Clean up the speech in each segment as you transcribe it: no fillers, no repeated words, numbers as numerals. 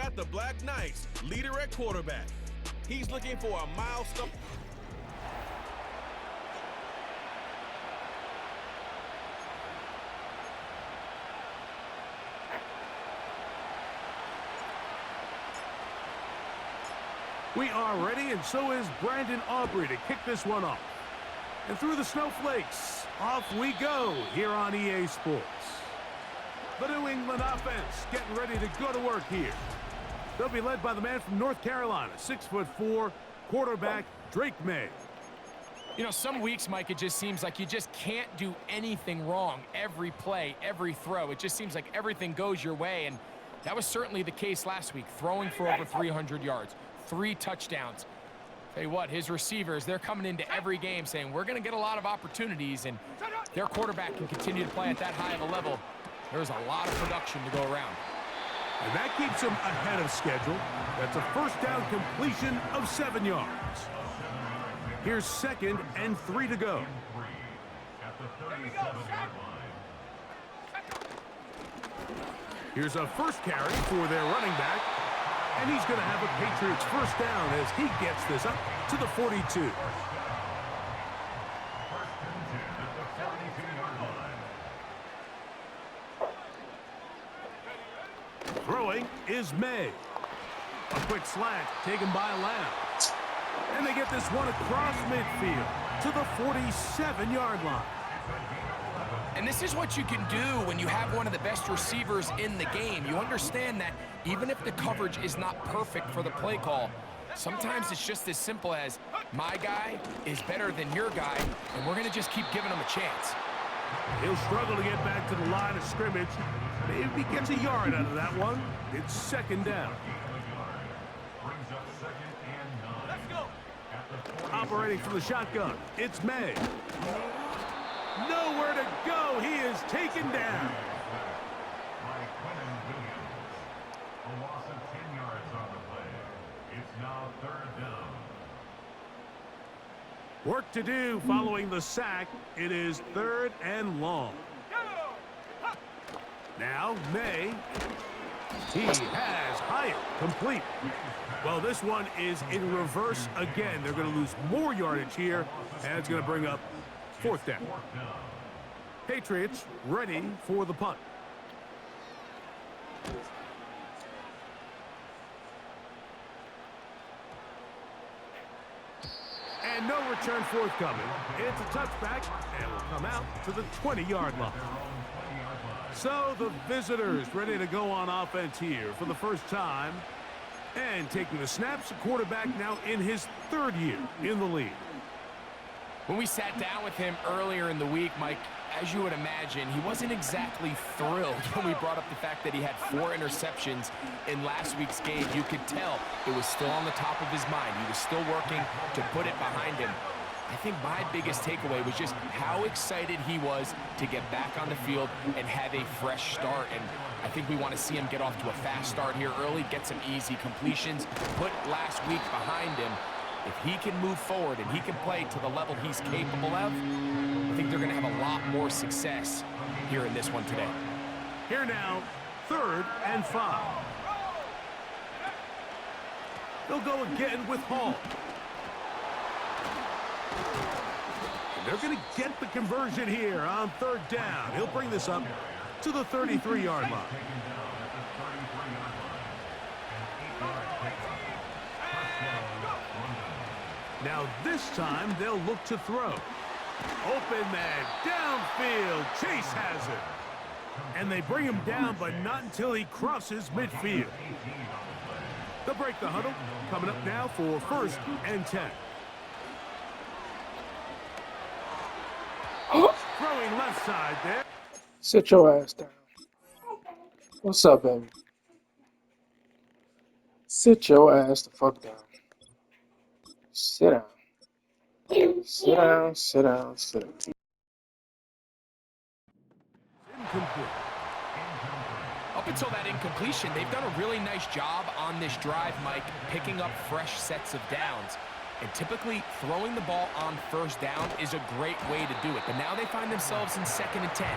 got the Black Knights leader at quarterback. He's looking for a milestone. We are ready, and so is Brandon Aubrey to kick this one off. And through the snowflakes, off we go here on EA Sports. The New England offense getting ready to go to work here. They'll be led by the man from North Carolina, 6'4", quarterback Drake May. You know, some weeks, Mike, it just seems like you just can't do anything wrong. Every play, every throw, it just seems like everything goes your way, and that was certainly the case last week, throwing for over 300 yards, 3 touchdowns. Tell you what, his receivers, they're coming into every game saying, we're going to get a lot of opportunities, and their quarterback can continue to play at that high of a level. There's a lot of production to go around. And that keeps him ahead of schedule. That's a first down completion of 7 yards. Here's 2nd and 3 to go. Here's a first carry for their running back. And he's going to have a Patriots first down as he gets this up to the 42. Throwing is May. A quick slant taken by Lamb. And they get this one across midfield to the 47-yard line. And this is what you can do when you have one of the best receivers in the game. You understand that even if the coverage is not perfect for the play call, sometimes it's just as simple as my guy is better than your guy, and we're going to just keep giving him a chance. He'll struggle to get back to the line of scrimmage. Maybe he gets a yard out of that one. It's 2nd down. Operating from the shotgun, it's May. Nowhere to go. He is taken down. A loss of 10 yards on the play. It's now 3rd down. Work to do following the sack. It is 3rd and long. Now May. He has Hyatt complete. Well, this one is in reverse again. They're going to lose more yardage here, and it's going to bring up 4th down. Patriots ready for the punt. And no return forthcoming. It's a touchback, and will come out to the 20-yard line. So the visitors ready to go on offense here for the first time. And taking the snaps, the quarterback now in his 3rd year in the league. When we sat down with him earlier in the week, Mike, as you would imagine, he wasn't exactly thrilled when we brought up the fact that he had 4 interceptions in last week's game. You could tell it was still on the top of his mind. He was still working to put it behind him. I think my biggest takeaway was just how excited he was to get back on the field and have a fresh start. And I think we want to see him get off to a fast start here early, get some easy completions, put last week behind him. If he can move forward and he can play to the level he's capable of, I think they're going to have a lot more success here in this one today. Here now, 3rd and 5. They'll go again with Hall. And they're going to get the conversion here on 3rd down. He'll bring this up to the 33-yard line. Now this time they'll look to throw. Open man, downfield, Chase has it. And they bring him down, but not until he crosses midfield. They'll break the huddle, coming up now for 1st and 10. Throwing left side there. Sit your ass down. What's up, baby? Sit your ass the fuck down. Sit down. Sit down, sit down, sit down. Incomplete. Up until that incompletion, they've done a really nice job on this drive, Mike, picking up fresh sets of downs. And typically, throwing the ball on 1st down is a great way to do it. But now they find themselves in 2nd and 10.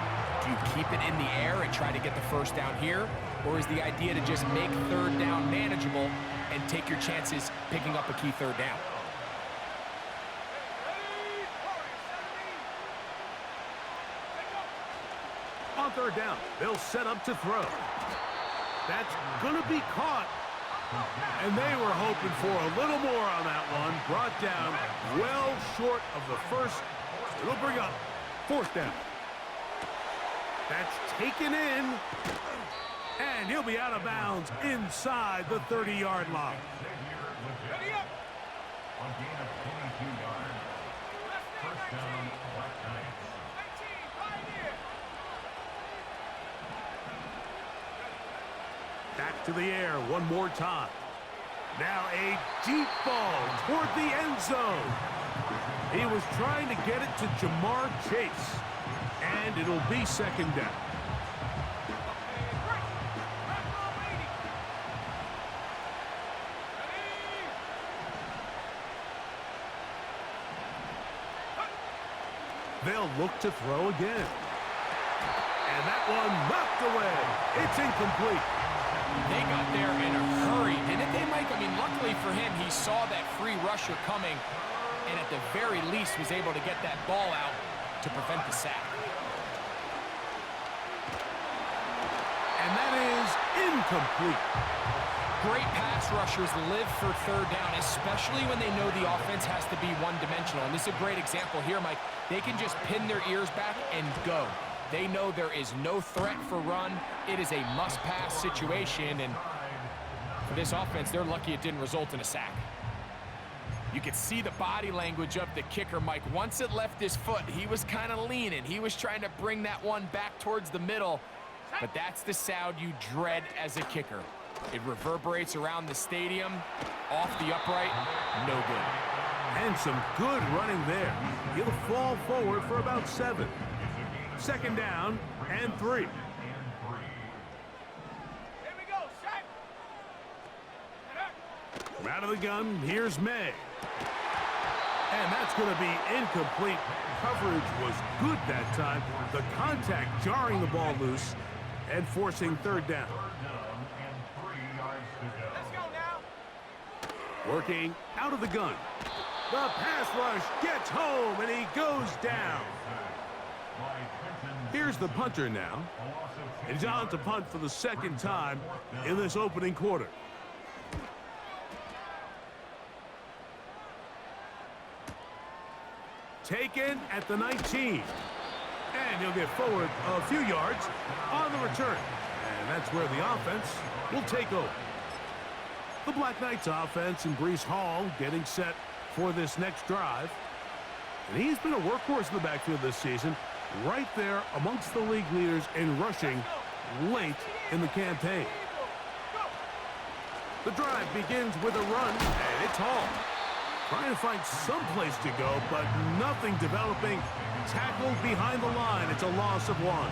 Do you keep it in the air and try to get the 1st down here? Or is the idea to just make 3rd down mandatory hole and take your chances picking up a key third down. On third down, they'll set up to throw. That's going to be caught. And they were hoping for a little more on that one. Brought down well short of the first. It'll bring up fourth down. That's taken in. And he'll be out of bounds inside the 30-yard line. A gain of 22 yards. First down, Black Knights. Back to the air one more time. Now a deep ball toward the end zone. He was trying to get it to Jamar Chase. And it'll be second down. They'll look to throw again. And that one knocked away. It's incomplete. They got there in a hurry, didn't they, Mike? I mean, luckily for him, he saw that free rusher coming and at the very least was able to get that ball out to prevent the sack. And that is incomplete. Great pass rushers live for third down, especially when they know the offense has to be one-dimensional. And this is a great example here, Mike. They can just pin their ears back and go. They know there is no threat for run. It is a must-pass situation, and for this offense, they're lucky it didn't result in a sack. You could see the body language of the kicker, Mike. Once it left his foot, he was kind of leaning. He was trying to bring that one back towards the middle, but that's the sound you dread as a kicker. It reverberates around the stadium, off the upright, no good. And some good running there. He'll fall forward for about 7. Second down and 3. Here we go, Shaq. From out of the gun, here's May. And that's going to be incomplete. Coverage was good that time. The contact jarring the ball loose and forcing third down. Let's go now. Working out of the gun. The pass rush gets home, and he goes down. Here's the punter now. He's on to punt for the second time in this opening quarter. Taken at the 19. And he'll get forward a few yards on the return. And that's where the offense will take over. The Black Knights offense and Breece Hall getting set for this next drive. And he's been a workhorse in the backfield this season, right there amongst the league leaders in rushing late in the campaign. The drive begins with a run, and it's Hall. Trying to find some place to go, but nothing developing. Tackled behind the line. It's a loss of 1.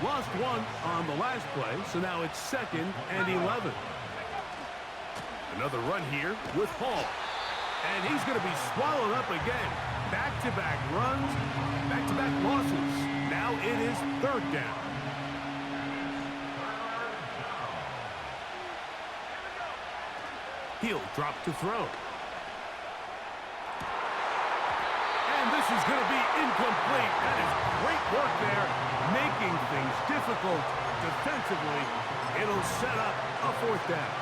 Lost 1 on the last play, so now it's 2nd and 11. Another run here with Hall. And he's going to be swallowed up again. Back-to-back runs, back-to-back losses. Now it is third down. He'll drop to throw. And this is going to be incomplete. That is great work there, making things difficult defensively. It'll set up a fourth down.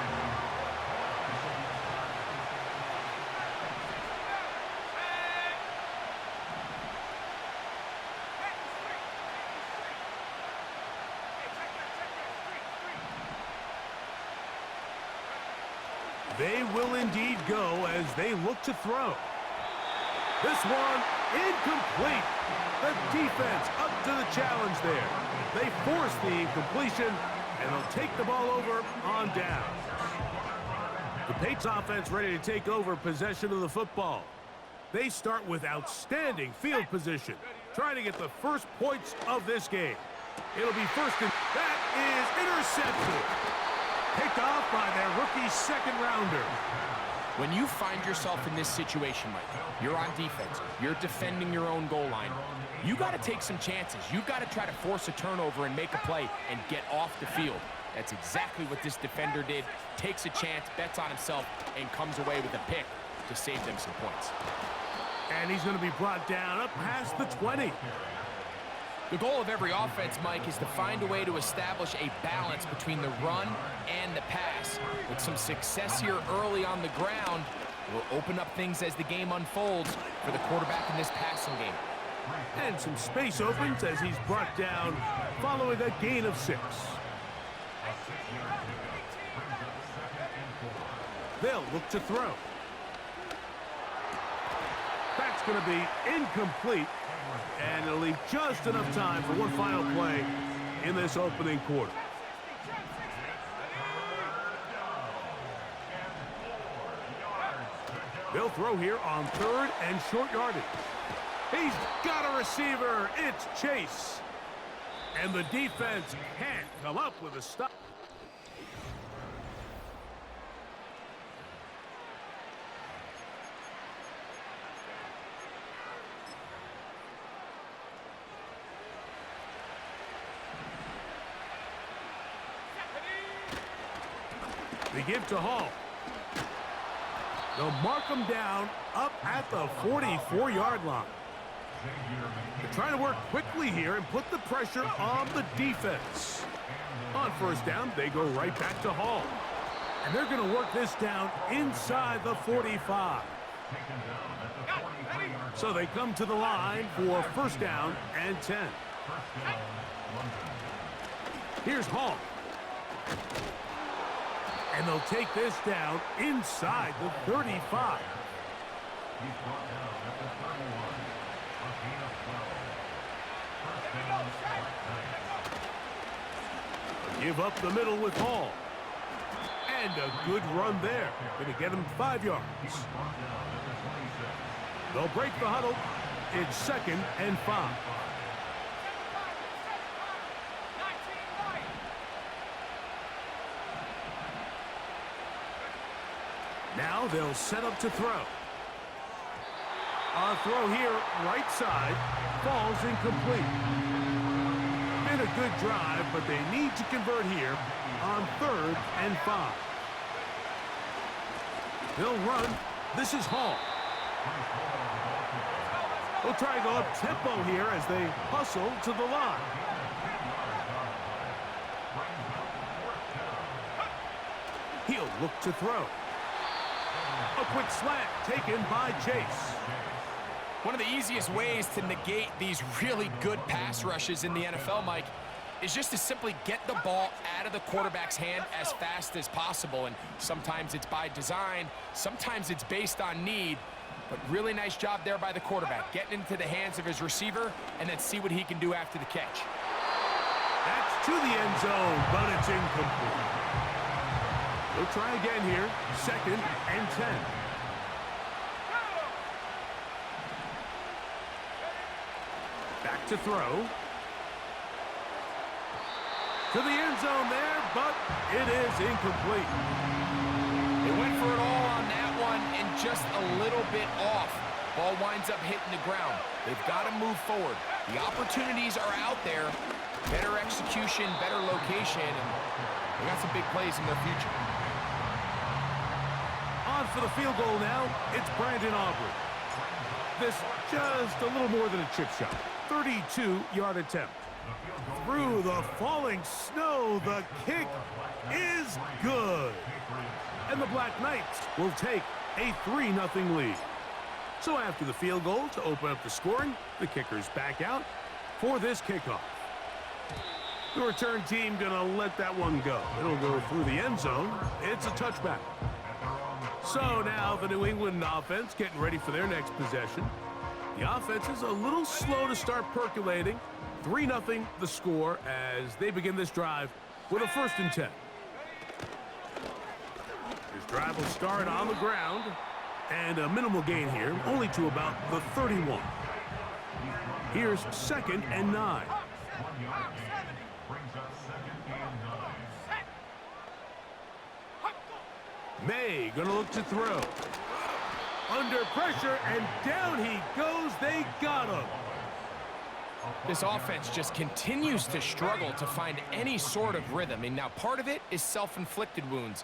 They will indeed go as they look to throw. This one incomplete. The defense up to the challenge there. They force the incompletion, and they'll take the ball over on down. The Patriots offense ready to take over possession of the football. They start with outstanding field position, trying to get the first points of this game. It'll be first and that is intercepted. Picked off by their rookie second-rounder. When you find yourself in this situation, Mike, you're on defense, you're defending your own goal line, you got to take some chances. You got to try to force a turnover and make a play and get off the field. That's exactly what this defender did. Takes a chance, bets on himself, and comes away with a pick to save them some points. And he's going to be brought down up past the 20. The goal of every offense, Mike, is to find a way to establish a balance between the run and the pass. With some success here early on the ground, will open up things as the game unfolds for the quarterback in this passing game. And some space opens as he's brought down following a gain of 6. They'll look to throw. That's going to be incomplete, and it'll leave just enough time for one final play in this opening quarter. They'll throw here on 3rd and short yardage. He's got a receiver. It's Chase. And the defense can't come up with a stop. They give to Hall. They'll mark him down up at the 44-yard line. They're trying to work quickly here and put the pressure on the defense. On 1st down, they go right back to Hall. And they're going to work this down inside the 45. So they come to the line for 1st down and 10. Here's Hall. And they'll take this down inside the 35. Give up the middle with Hall. And a good run there. Going to get him 5 yards. They'll break the huddle. It's 2nd and 5. Now they'll set up to throw. A throw here, right side, falls incomplete. Been a good drive, but they need to convert here on 3rd and 5. They'll run. This is Hall. They'll try to go up tempo here as they hustle to the line. He'll look to throw. A quick slant taken by Chase. One of the easiest ways to negate these really good pass rushes in the NFL, Mike, is just to simply get the ball out of the quarterback's hand as fast as possible. And sometimes it's by design, sometimes it's based on need. But really nice job there by the quarterback, getting into the hands of his receiver and then see what he can do after the catch. That's to the end zone, but it's incomplete. We'll try again here, 2nd and 10. Back to throw. To the end zone there, but it is incomplete. They went for it all on that one and just a little bit off. Ball winds up hitting the ground. They've got to move forward. The opportunities are out there. Better execution, better location, and they got some big plays in their future. On for the field goal now, it's Brandon Aubrey. This just a little more than a chip shot. 32-yard attempt. Through the falling snow, the kick is good. And the Black Knights will take a 3-0 lead. So after the field goal to open up the scoring, the kicker's back out for this kickoff. The return team gonna let that one go. It'll go through the end zone. It's a touchback. So now the New England offense getting ready for their next possession. The offense is a little slow to start percolating. 3-0 the score as they begin this drive with a 1st and 10. This drive will start on the ground and a minimal gain here, only to about the 31. Here's 2nd and 9. May gonna look to throw. Under pressure, and down he goes. They got him. This offense just continues to struggle to find any sort of rhythm. And now part of it is self-inflicted wounds.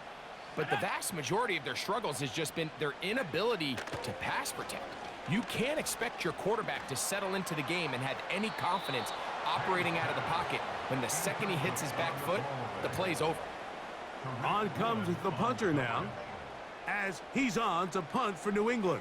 But the vast majority of their struggles has just been their inability to pass protect. You can't expect your quarterback to settle into the game and have any confidence operating out of the pocket when the second he hits his back foot, the play's over. On comes the punter now, as he's on to punt for New England.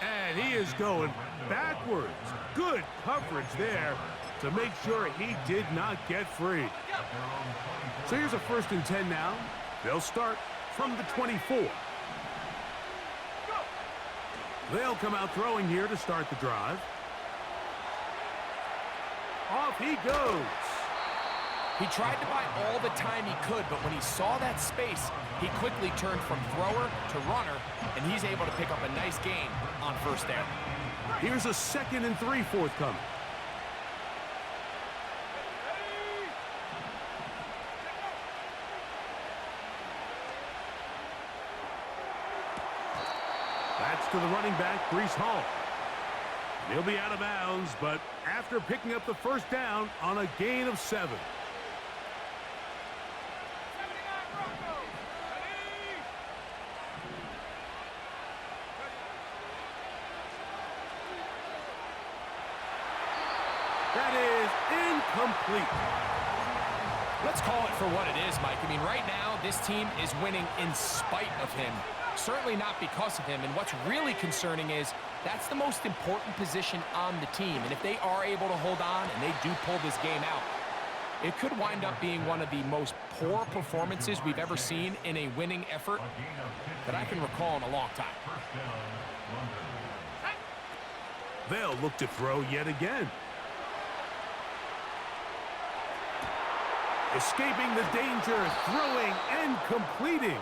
And he is going backwards. Good coverage there to make sure he did not get free. So here's a 1st and 10 now. They'll start from the 24. They'll come out throwing here to start the drive. Off he goes. He tried to buy all the time he could, but when he saw that space, he quickly turned from thrower to runner, and he's able to pick up a nice gain on 1st down. Here's a 2nd and 3 forthcoming. That's to the running back, Breece Hall. He'll be out of bounds, but after picking up the 1st down on a gain of 7. That is incomplete. Let's call it for what it is, Mike. I mean, right now, this team is winning in spite of him. Certainly not because of him. And what's really concerning is that's the most important position on the team. And if they are able to hold on and they do pull this game out, it could wind up being one of the most poor performances we've ever seen in a winning effort that I can recall in a long time. They'll look to throw yet again. Escaping the danger, throwing and completing.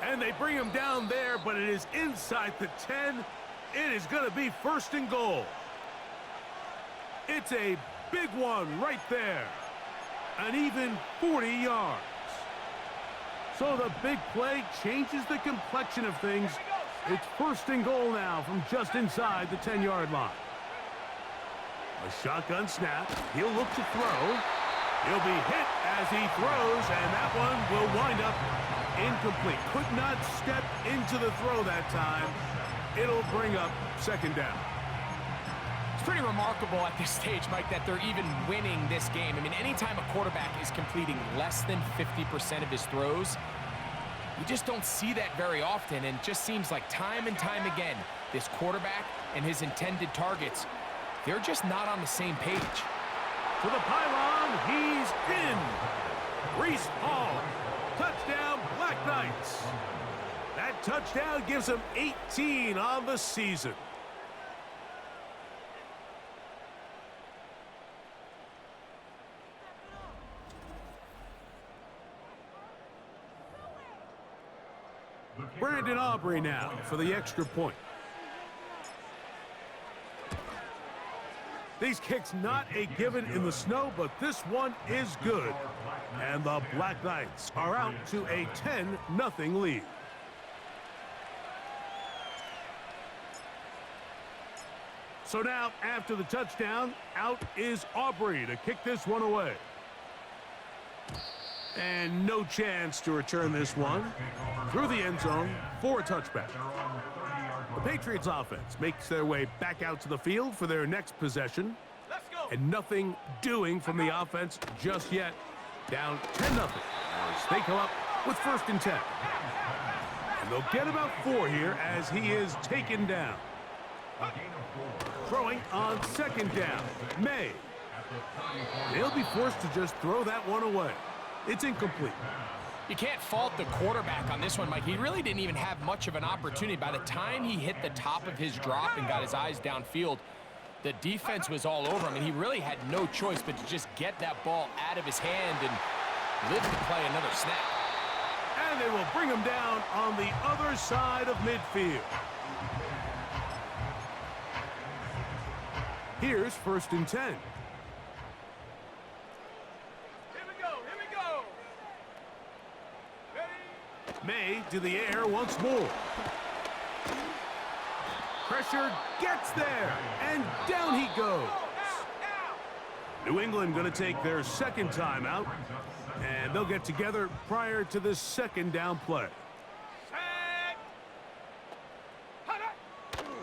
And they bring him down there, but it is inside the 10. It is going to be 1st and goal. It's a big one right there. An even 40 yards. So the big play changes the complexion of things. It's 1st and goal now from just inside the 10-yard line. A shotgun snap. He'll look to throw. He'll be hit as he throws, and that one will wind up incomplete. Could not step into the throw that time. It'll bring up 2nd down. It's pretty remarkable at this stage, Mike, that they're even winning this game. I mean, anytime a quarterback is completing less than 50% of his throws, you just don't see that very often, and it just seems like time and time again, this quarterback and his intended targets, they're just not on the same page. To the pylon, he's in. Breece Hall, touchdown, Black Knights. That touchdown gives him 18 on the season. Brandon Aubrey now for the extra point. These kicks not a given in the snow, but this one is good. And the Black Knights are out to a 10-0 lead. So now, after the touchdown, out is Aubrey to kick this one away. And no chance to return this one through the end zone for a touchback. The Patriots offense makes their way back out to the field for their next possession. And nothing doing from the offense just yet. Down 10-0 as they come up with 1st and 10. And they'll get about 4 here as he is taken down. Throwing on 2nd down, May. They'll be forced to just throw that one away. It's incomplete. You can't fault the quarterback on this one, Mike. He really didn't even have much of an opportunity. By the time he hit the top of his drop and got his eyes downfield, the defense was all over him, and he really had no choice but to just get that ball out of his hand and live to play another snap. And they will bring him down on the other side of midfield. Here's 1st and 10. Here we go. Ready? May to the air once more. Pressure gets there, and down he goes. New England going to take their second timeout, and they'll get together prior to the second down play.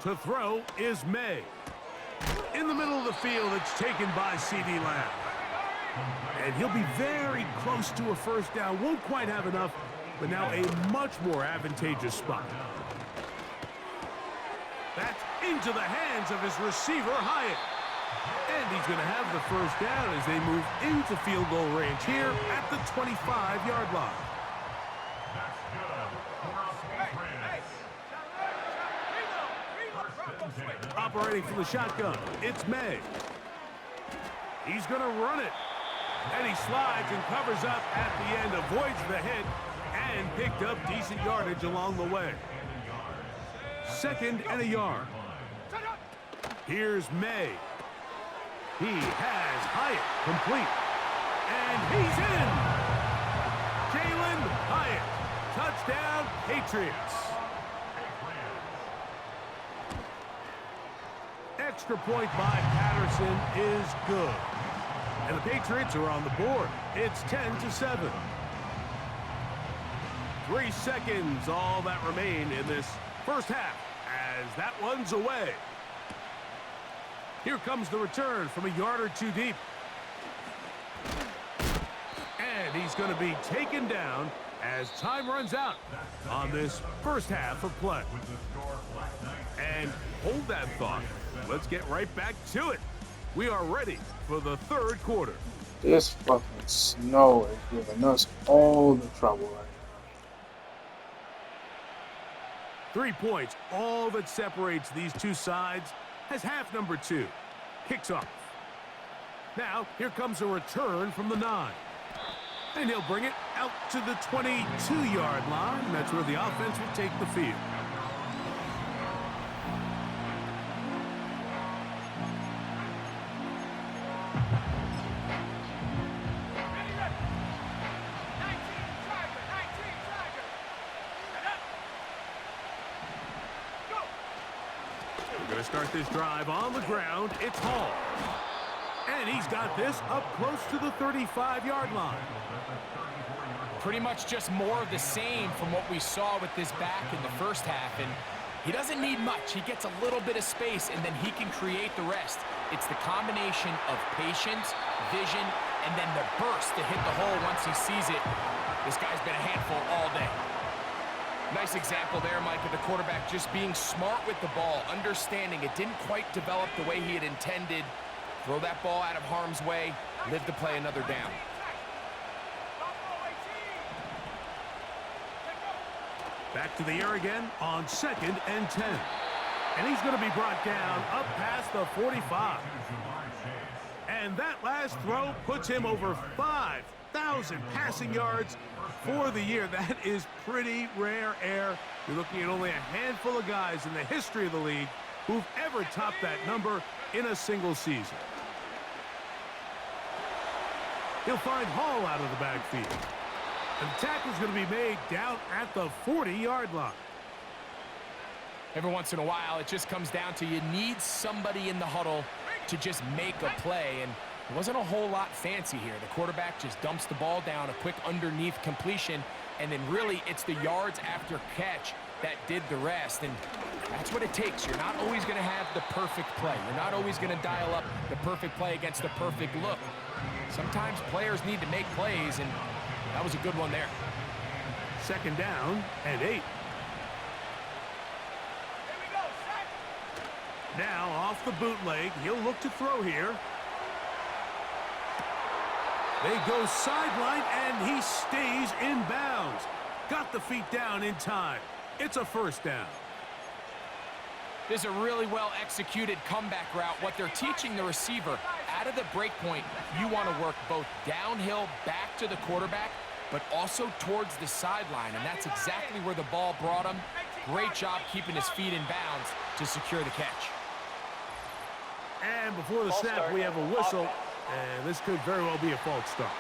To throw is May. In the middle of the field, it's taken by C.D. Lamb. And he'll be very close to a first down. Won't quite have enough, but now a much more advantageous spot. That's into the hands of his receiver, Hyatt. And he's going to have the first down as they move into field goal range here at the 25-yard line. Operating from the shotgun, it's May. He's going to run it. And he slides and covers up at the end, avoids the hit, and picked up decent yardage along the way. 2nd and a yard. Here's May. He has Hyatt complete. And he's in! Jalen Hyatt. Touchdown, Patriots. Extra point by Patterson is good. And the Patriots are on the board. It's 10-7. 3 seconds, all that remain in this first half, as that one's away. Here comes the return from a yard or two deep. And he's going to be taken down as time runs out on this first half of play. And hold that thought. Let's get right back to it. We are ready for the third quarter. This fucking snow is giving us all the trouble right now. 3 points, all that separates these two sides, as half number 2 kicks off. Now, here comes a return from the 9. And he'll bring it out to the 22-yard line. That's where the offense will take the field. Going to start this drive on the ground. It's Hall. And he's got this up close to the 35-yard line. Pretty much just more of the same from what we saw with this back in the first half. And he doesn't need much. He gets a little bit of space, and then he can create the rest. It's the combination of patience, vision, and then the burst to hit the hole once he sees it. This guy's been a handful all day. Nice example there, Mike, of the quarterback just being smart with the ball, understanding it didn't quite develop the way he had intended. Throw that ball out of harm's way, live to play another down. Back to the air again on 2nd and 10. And he's going to be brought down up past the 45. And that last throw puts him over 5,000 passing yards for the year. That is pretty rare air. You're looking at only a handful of guys in the history of the league who've ever topped that number in a single season. He'll find Hall out of the backfield. And the tackle's going to be made down at the 40-yard line. Every once in a while, it just comes down to you need somebody in the huddle to just make a play. And it wasn't a whole lot fancy here. The quarterback just dumps the ball down, a quick underneath completion, and then really it's the yards after catch that did the rest. And that's what it takes. You're not always going to have the perfect play. You're not always going to dial up the perfect play against the perfect look. Sometimes players need to make plays, and that was a good one there. 2nd down and 8. Now off the bootleg, he'll look to throw here. They go sideline, and he stays in bounds. Got the feet down in time. It's a first down. This is a really well-executed comeback route. What they're teaching the receiver, out of the break point, you want to work both downhill back to the quarterback, but also towards the sideline, and that's exactly where the ball brought him. Great job keeping his feet in bounds to secure the catch. And before the snap, we have a whistle, and this could very well be a false start.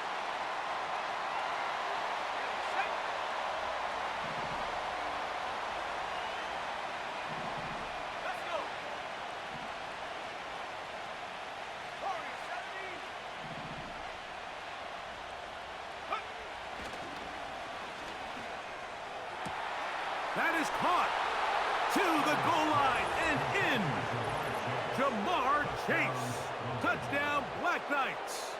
That is caught to the goal line and in. Jamar Chase. Touchdown, Black Knights.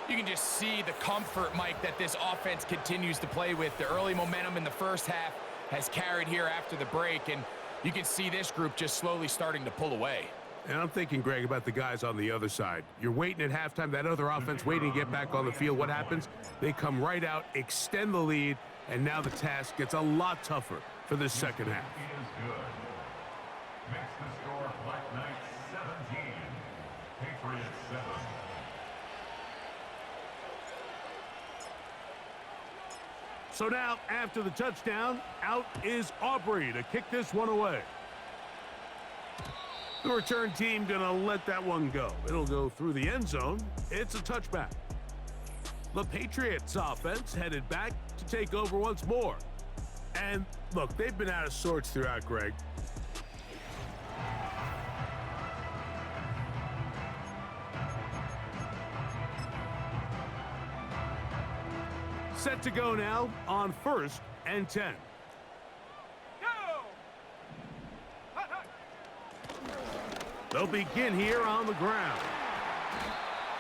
You can just see the comfort, Mike, that this offense continues to play with. The early momentum in the first half has carried here after the break, and you can see this group just slowly starting to pull away. And I'm thinking, Greg, about the guys on the other side. You're waiting at halftime, that other offense waiting to get back on the field. What happens? They come right out, extend the lead, and now the task gets a lot tougher for this second half. Is good. Makes the score Black Knights 17, Patriots 7. So now, after the touchdown, out is Aubrey to kick this one away. The return team gonna let that one go. It'll go through the end zone. It's a touchback. The Patriots offense headed back to take over once more. And look, they've been out of sorts throughout, Greg. Set to go now on 1st and 10. They'll begin here on the ground.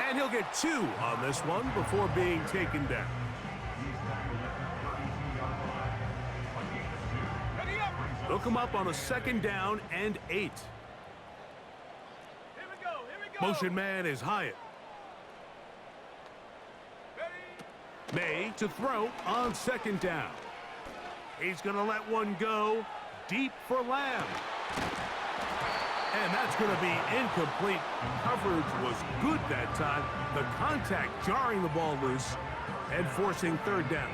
And he'll get 2 on this one before being taken down. They'll come up on a 2nd down and 8. Motion man is Hyatt. May to throw on 2nd down. He's going to let one go deep for Lamb. And that's going to be incomplete. Coverage was good that time. The contact jarring the ball loose and forcing 3rd down.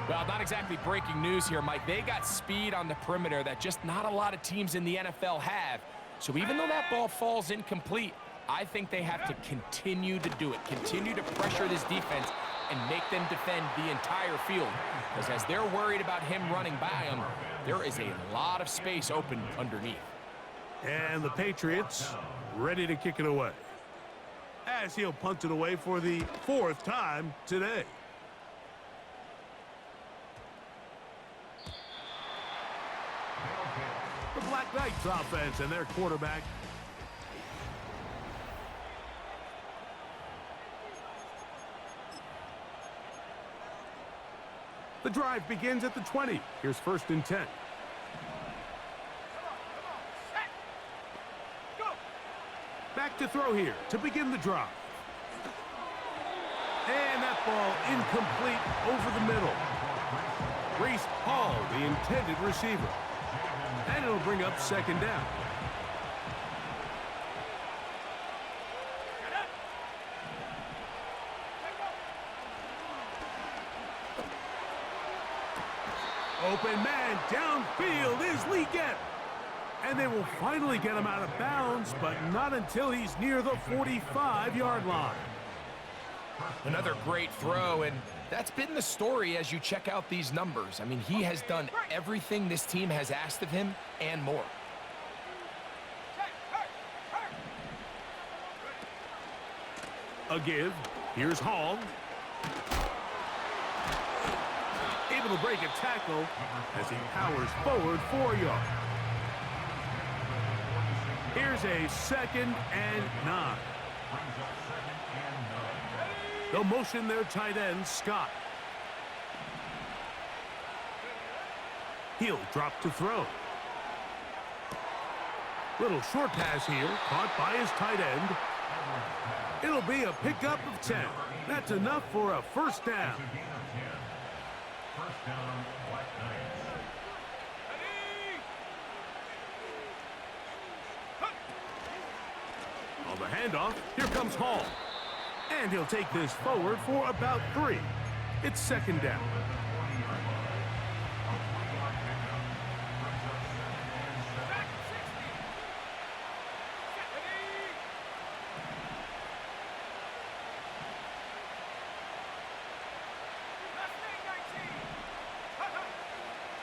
Well, not exactly breaking news here, Mike. They got speed on the perimeter that just not a lot of teams in the NFL have. So even though that ball falls incomplete, I think they have to continue to do it, continue to pressure this defense and make them defend the entire field. Because as they're worried about him running by them, there is a lot of space open underneath. And the Patriots ready to kick it away, as he'll punt it away for the 4th time today. The Black Knights offense and their quarterback. The drive begins at the 20. Here's 1st and 10. Back to throw here to begin the drive. And that ball incomplete over the middle. Reese Hall, the intended receiver. And it'll bring up 2nd down. Open man downfield is Lee Gett. And they will finally get him out of bounds, but not until he's near the 45-yard line. Another great throw, and that's been the story as you check out these numbers. I mean, he has done everything this team has asked of him and more. A give. Here's Hall. Able to break a tackle as he powers forward 4 yards. Here's a 2nd and 9. They'll motion their tight end, Scott. He'll drop to throw. Little short pass here, caught by his tight end. It'll be a pickup of 10. That's enough for a 1st down. First down, Black Knights. On the handoff, here comes Hall. And he'll take this forward for about 3. It's 2nd down.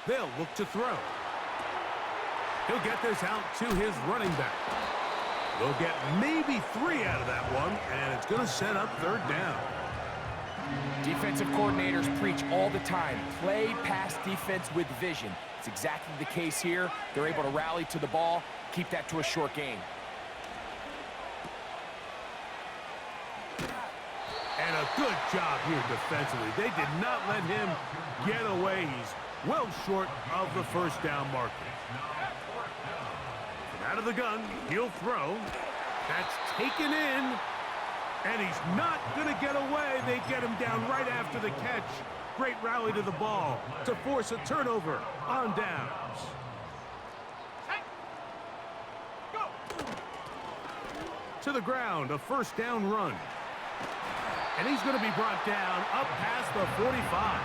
They'll look to throw. He'll get this out to his running back. They'll get maybe 3 out of that one, and it's going to set up 3rd down. Defensive coordinators preach all the time, play pass defense with vision. It's exactly the case here. They're able to rally to the ball, keep that to a short game. And a good job here defensively. They did not let him get away. He's well short of the first down marker. From out of the gun, he'll throw. That's taken in. And he's not going to get away. They get him down right after the catch. Great rally to the ball to force a turnover on downs. To the ground, a first down run. And he's going to be brought down up past the 45.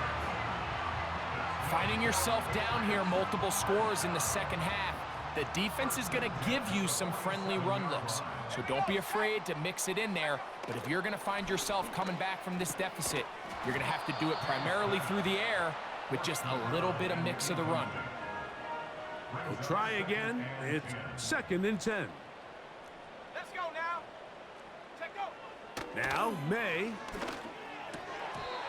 Finding yourself down here, multiple scores in the second half. The defense is going to give you some friendly run looks. So don't be afraid to mix it in there. But if you're going to find yourself coming back from this deficit, you're going to have to do it primarily through the air with just a little bit of mix of the run. We'll try again. It's 2nd and 10. Let's go now. Check go. Now, May.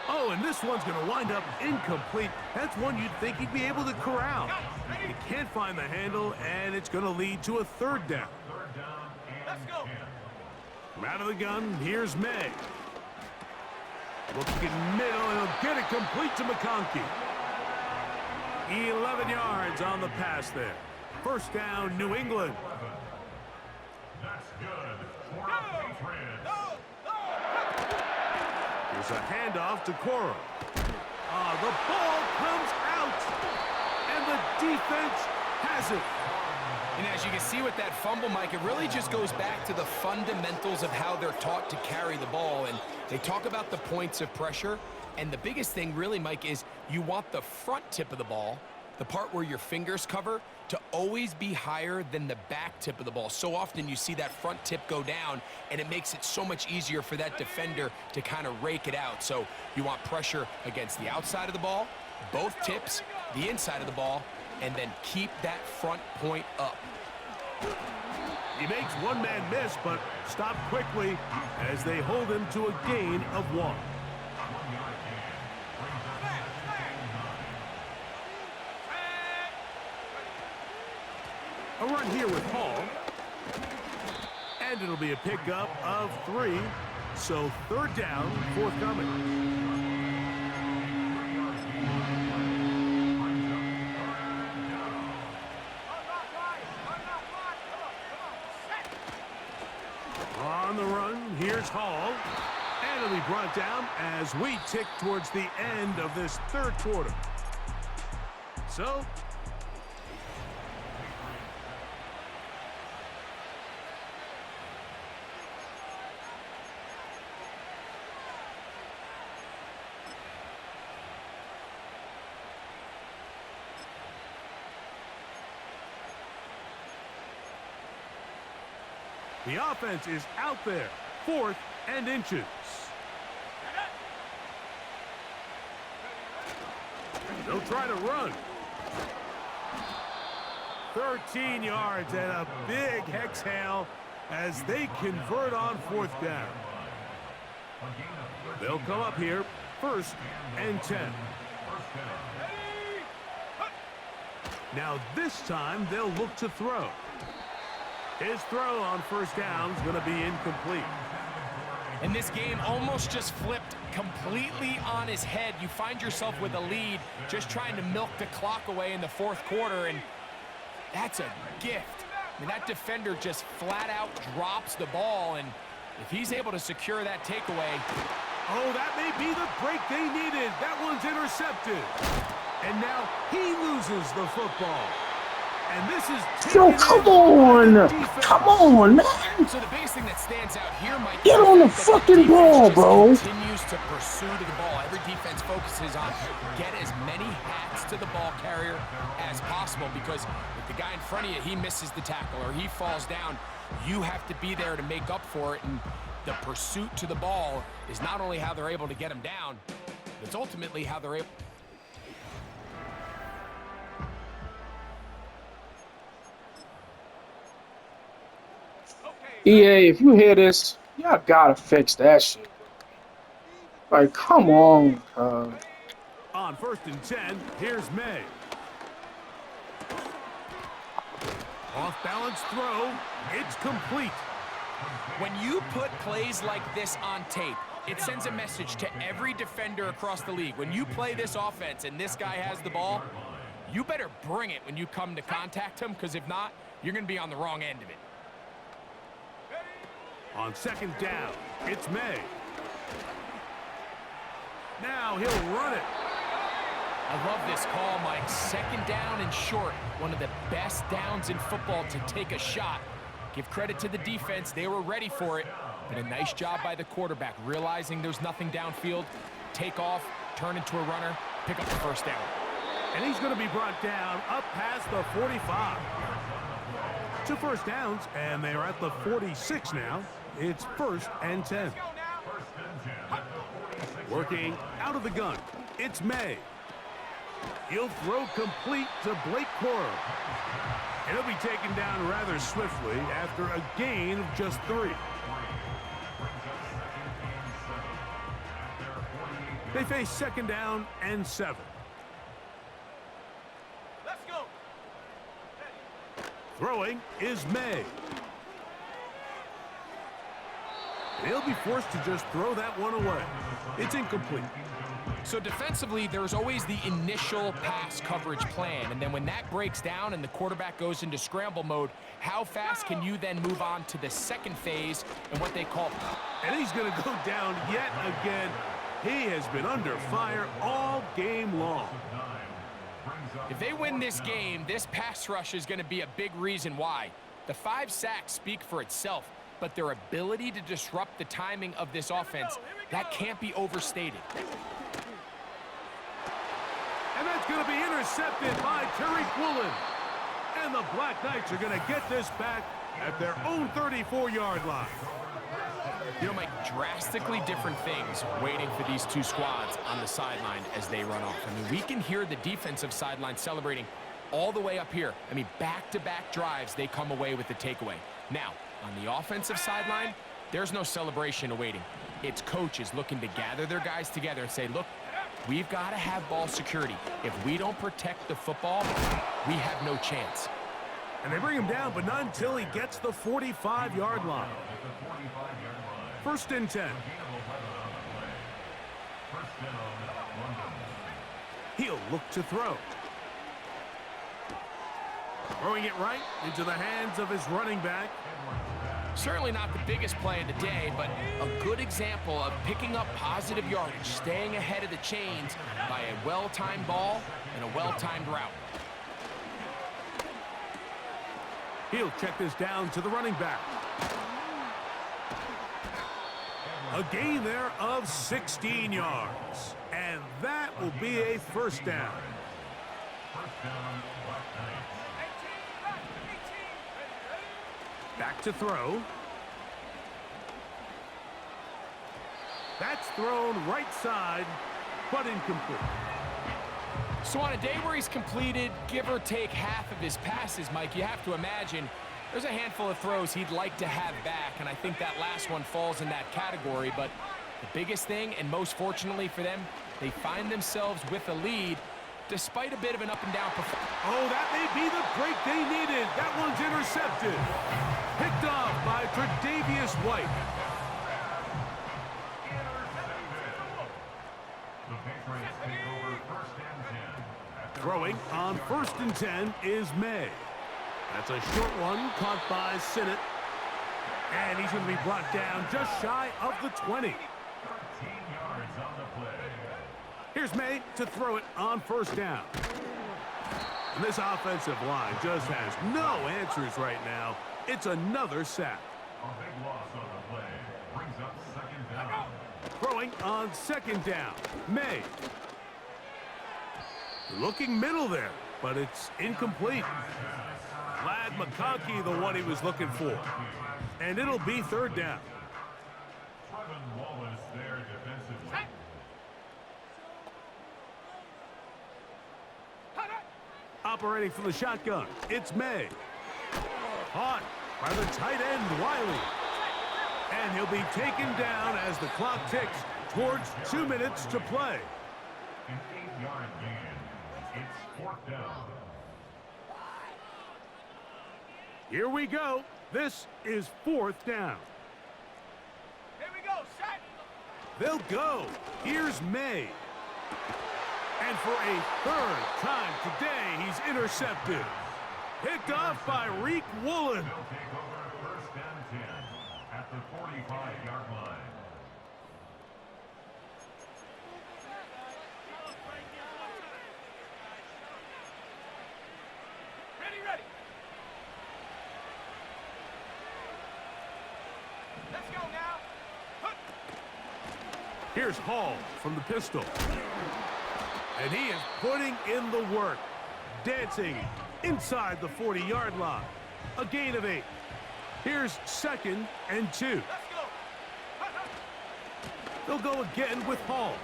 Oh, and this one's going to wind up incomplete. That's one you'd think he'd be able to corral. He can't find the handle, and it's going to lead to a 3rd down. Let's go. From out of the gun, here's May. Looking middle, and he'll get it complete to McConkey. 11 yards on the pass there. First down, New England. That's good for our Patriots. Here's a handoff to Coro. The ball comes out, and the defense has it. And as you can see with that fumble, Mike, it really just goes back to the fundamentals of how they're taught to carry the ball. And they talk about the points of pressure. And the biggest thing really, Mike, is you want the front tip of the ball, the part where your fingers cover, to always be higher than the back tip of the ball. So often you see that front tip go down, and it makes it so much easier for that defender to kind of rake it out. So you want pressure against the outside of the ball, both tips, the inside of the ball, and then keep that front point up. He makes one man miss, but stop quickly as they hold him to a gain of 1. A run here with Hall. And it'll be a pickup of 3. So 3rd down, forthcoming. On the run, here's Hall. And it'll be brought down as we tick towards the end of this 3rd quarter. So the offense is out there, 4th and inches. They'll try to run. 13 yards and a big exhale as they convert on 4th down. They'll come up here, 1st and 10. Now this time they'll look to throw. His throw on 1st down is going to be incomplete. And this game almost just flipped completely on his head. You find yourself with a lead, just trying to milk the clock away in the 4th quarter, and that's a gift. I mean, that defender just flat out drops the ball, and if he's able to secure that takeaway. Oh, that may be the break they needed. That one's intercepted. And now he loses the football. And this is Yo, come on! Come on, man! So the biggest thing that stands out here, Mike, Get on the fucking ball, bro! Continues to pursue to the ball. Every defense focuses on get as many hats to the ball carrier as possible, because if the guy in front of you, he misses the tackle or he falls down, you have to be there to make up for it. And the pursuit to the ball is not only how they're able to get him down, it's ultimately how they're able. EA, if you hear this, y'all gotta fix that shit. Like, come on, On 1st and 10, here's May. Off-balance throw. It's complete. When you put plays like this on tape, it sends a message to every defender across the league. When you play this offense and this guy has the ball, you better bring it when you come to contact him, because if not, you're going to be on the wrong end of it. On 2nd down, it's May. Now he'll run it. I love this call, Mike. 2nd down and short. One of the best downs in football to take a shot. Give credit to the defense. They were ready for it. But a nice job by the quarterback, realizing there's nothing downfield. Take off, turn into a runner, pick up the 1st down. And he's going to be brought down up past the 45. 2 first downs, and they're at the 46 now. It's 1st and 10. Working out of the gun, it's May. He'll throw complete to Blake Corum. And he'll be taken down rather swiftly after a gain of just 3. They face 2nd down and 7. Let's go. Throwing is May. And he'll be forced to just throw that one away. It's incomplete. So defensively, there's always the initial pass coverage plan, and then when that breaks down and the quarterback goes into scramble mode, how fast can you then move on to the 2nd phase and what they call... And he's going to go down yet again. He has been under fire all game long. If they win this game, this pass rush is going to be a big reason why. The 5 sacks speak for itself, but their ability to disrupt the timing of this offense, that can't be overstated. And that's going to be intercepted by Tariq Woolen. And the Black Knights are going to get this back at their own 34-yard line. You know, Mike, drastically different things waiting for these 2 squads on the sideline as they run off. I mean, we can hear the defensive sideline celebrating all the way up here. I mean, back-to-back drives, they come away with the takeaway. Now, on the offensive sideline, there's no celebration awaiting. It's coaches looking to gather their guys together and say, look, we've got to have ball security. If we don't protect the football, we have no chance. And they bring him down, but not until he gets the 45-yard line. 1st and 10. He'll look to throw. Throwing it right into the hands of his running back. Certainly not the biggest play of the day, but a good example of picking up positive yardage, staying ahead of the chains by a well-timed ball and a well-timed route. He'll check this down to the running back. A gain there of 16 yards. And that will be a 1st down. Back to throw. That's thrown right side, but incomplete. So on a day where he's completed, give or take half of his passes, Mike, you have to imagine there's a handful of throws he'd like to have back, and I think that last one falls in that category. But the biggest thing, and most fortunately for them, they find themselves with a lead despite a bit of an up-and-down performance. Oh, that may be the break they needed. That one's intercepted. Picked off by Tre'Davious White. Throwing on 1st and 10 is May. That's a short one caught by Sinnott. And he's going to be brought down just shy of the 20. 13 yards on the play. Here's May to throw it on 1st down. And this offensive line just has no answers right now. It's another sack. A big loss on the play. Brings up 2nd down. Throwing on 2nd down. May. Looking middle there, but it's incomplete. Vlad McConkey, the one he was looking for. And it'll be 3rd down. Trevin Wallace there defensively. Operating from the shotgun, it's May. Caught by the tight end, Wiley. And he'll be taken down as the clock ticks towards 2 minutes to play. An 8-yard gain. It's 4th down. Here we go. This is 4th down. Here we go, set. They'll go. Here's May. And for a 3rd time today, he's intercepted. Picked off by Reek Woolen. They'll take over 1st and 10 at the 45-yard line. Ready. Let's go now. Here's Hall from the pistol. And he is putting in the work. Dancing inside the 40-yard line. A gain of 8. Here's 2nd and 2. Let's go. They'll go again with Hall.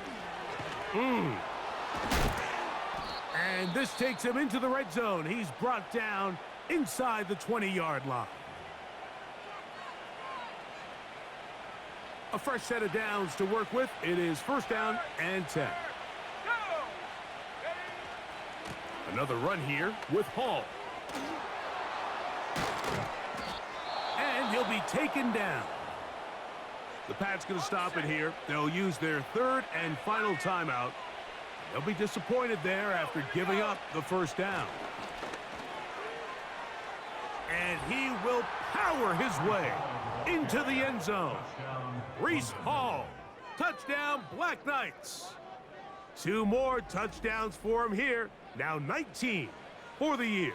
And this takes him into the red zone. He's brought down inside the 20-yard line. A fresh set of downs to work with. It is 1st down and 10. Another run here with Hall. And he'll be taken down. The Pats going to stop it here. They'll use their 3rd and final timeout. They'll be disappointed there after giving up the 1st down. And he will power his way into the end zone. Reese Hall, touchdown Black Knights. 2 more touchdowns for him here. Now 19 for the year.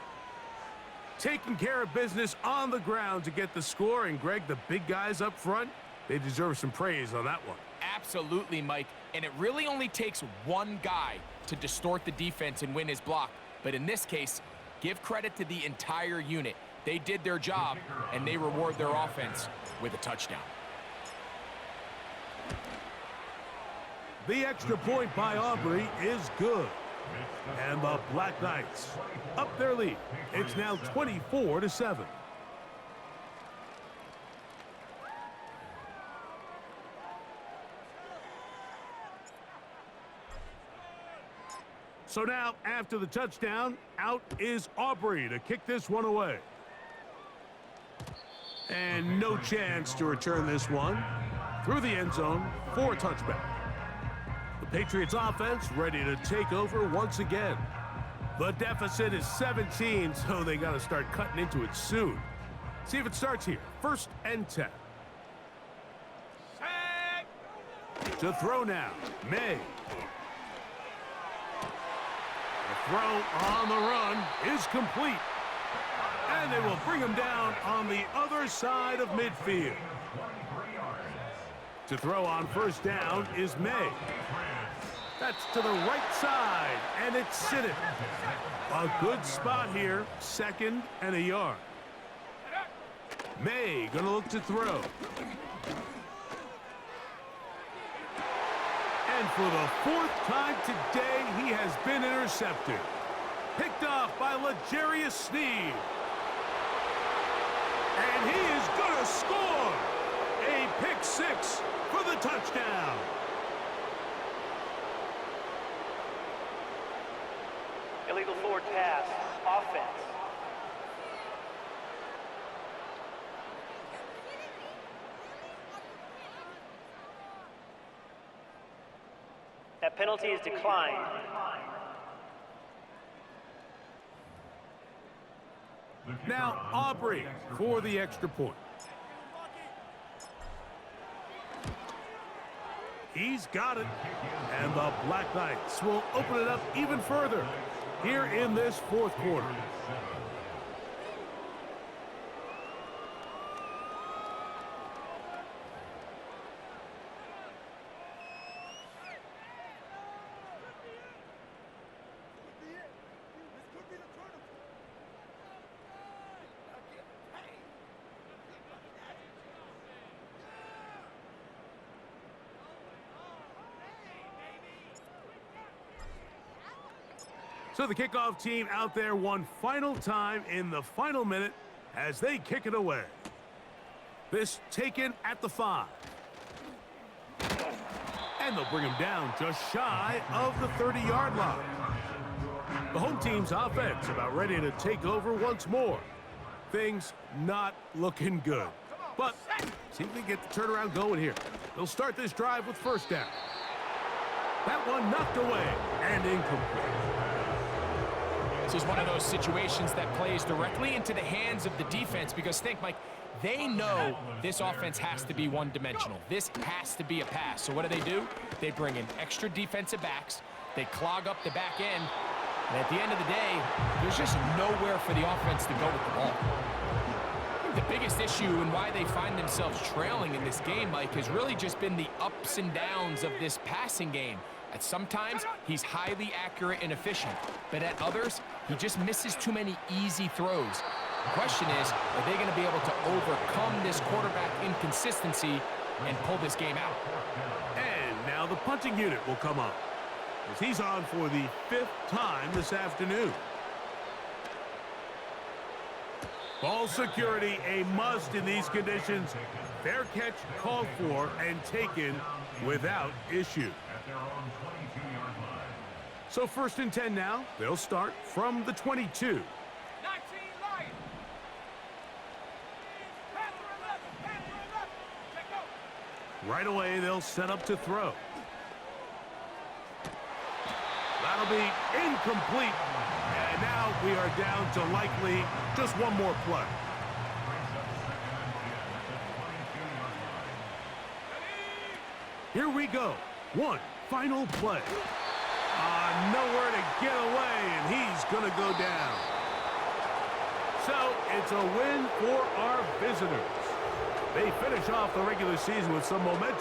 Taking care of business on the ground to get the score. And Greg, the big guys up front, they deserve some praise on that one. Absolutely, Mike. And it really only takes one guy to distort the defense and win his block. But in this case, give credit to the entire unit. They did their job, and they reward their offense with a touchdown. The extra point by Aubrey is good. And the Black Knights up their lead. It's now 24-7. So now, after the touchdown, out is Aubrey to kick this one away. And no chance to return this one through the end zone for a touchback. The Patriots offense ready to take over once again. The deficit is 17, so they got to start cutting into it soon. See if it starts here. 1st and 10. To throw now, May. The throw on the run is complete. And they will bring him down on the other side of midfield. To throw on 1st down is May. That's to the right side, and it's Siddick. A good spot here, 2nd and a yard. May gonna look to throw. And for the 4th time today, he has been intercepted. Picked off by L'Jarius Sneed. And he is gonna score. A pick 6 for the touchdown. Illegal forward pass, offense. That penalty is declined. Now Aubrey for the extra point. He's got it. And the Black Knights will open it up even further here in this 4th quarter. So the kickoff team out there one final time in the final minute as they kick it away. This taken at the 5. And they'll bring him down just shy of the 30-yard line. The home team's offense about ready to take over once more. Things not looking good. But see if they get the turnaround going here. They'll start this drive with first down. That one knocked away and incomplete. This is one of those situations that plays directly into the hands of the defense because think, Mike, they know this offense has to be one-dimensional. This has to be a pass. So what do? They bring in extra defensive backs. They clog up the back end. And at the end of the day, there's just nowhere for the offense to go with the ball. I think the biggest issue and why they find themselves trailing in this game, Mike, has really just been the ups and downs of this passing game. At sometimes, he's highly accurate and efficient. But at others, he just misses too many easy throws. The question is, are they going to be able to overcome this quarterback inconsistency and pull this game out? And now the punting unit will come up, as he's on for the 5th time this afternoon. Ball security a must in these conditions. Fair catch called for and taken without issue. So 1st and 10 now. They'll start from the 22. Right away, they'll set up to throw. That'll be incomplete. And now we are down to likely just one more play. Here we go. One final play. Nowhere to get away, and he's going to go down. So it's a win for our visitors. They finish off the regular season with some momentum.